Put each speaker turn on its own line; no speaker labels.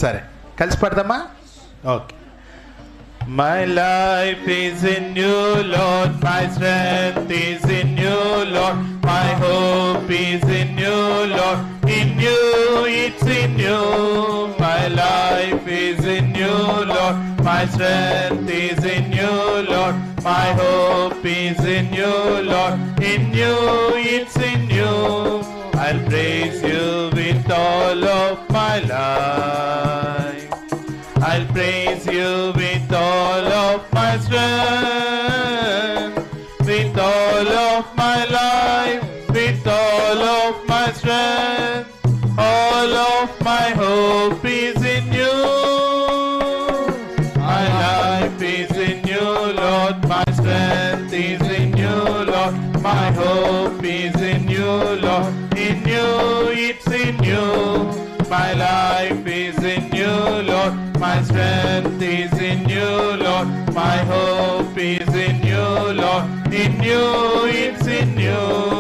సరే, కలిసి పడదామా? Okay. My life is in you, Lord. My strength is in you, Lord. My hope is in you, Lord. In you, it's in you. My life is in you, Lord. My strength is in you, Lord. My hope is in you, Lord. In you, it's in you. I'll praise you with all of my life. I'll praise you with all of my strength, with all of my life, with all of my strength. All of my hope is in you. My life is in you, Lord. My strength is in you, Lord. My hope is in you, Lord. In you, it's in you. My life is in you, Lord. My strength is in you, Lord. My hope is in you, Lord. In you, it's in you.